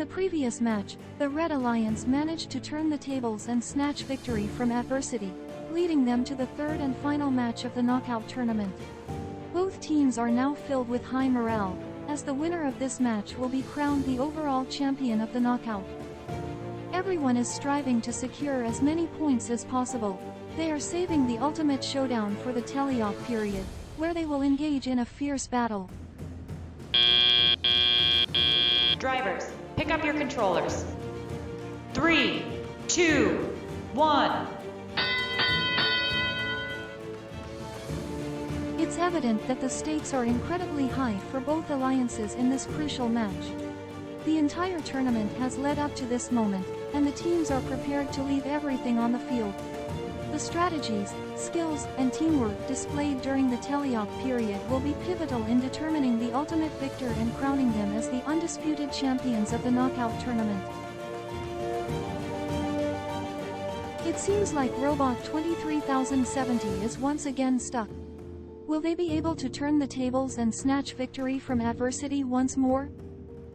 the previous match, the Red Alliance managed to turn the tables and snatch victory from adversity, leading them to the third and final match of the knockout tournament. Both teams are now filled with high morale, as the winner of this match will be crowned the overall champion of the knockout. Everyone is striving to secure as many points as possible. They are saving the ultimate showdown for the tally-off period, where they will engage in a fierce battle. Drivers, pick up your controllers. 3, 2, 1. It's evident that the stakes are incredibly high for both alliances in this crucial match. The entire tournament has led up to this moment, and the teams are prepared to leave everything on the field. The strategies, skills, and teamwork displayed during the tally-off period will be pivotal in determining the ultimate victor and crowning them as the undisputed champions of the knockout tournament. It seems like Robot 23070 is once again stuck. Will they be able to turn the tables and snatch victory from adversity once more?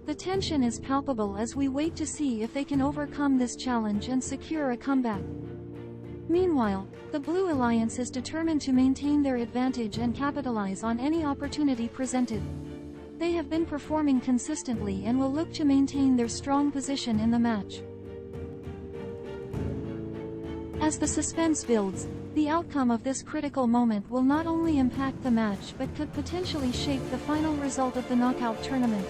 The tension is palpable as we wait to see if they can overcome this challenge and secure a comeback. Meanwhile, the Blue Alliance is determined to maintain their advantage and capitalize on any opportunity presented. They have been performing consistently and will look to maintain their strong position in the match. As the suspense builds, the outcome of this critical moment will not only impact the match but could potentially shape the final result of the knockout tournament.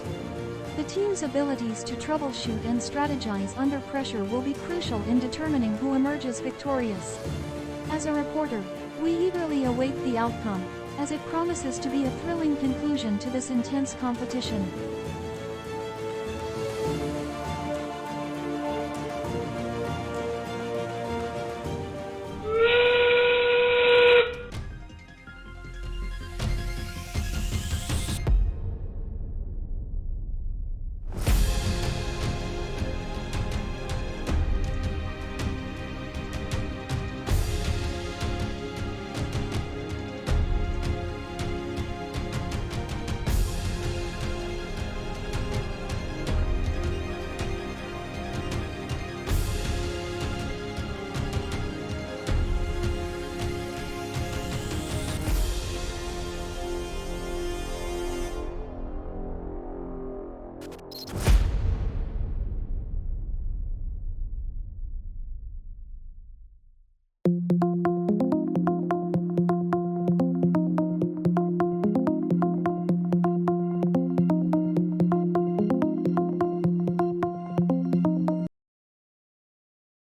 The team's abilities to troubleshoot and strategize under pressure will be crucial in determining who emerges victorious. As a reporter, we eagerly await the outcome, as it promises to be a thrilling conclusion to this intense competition.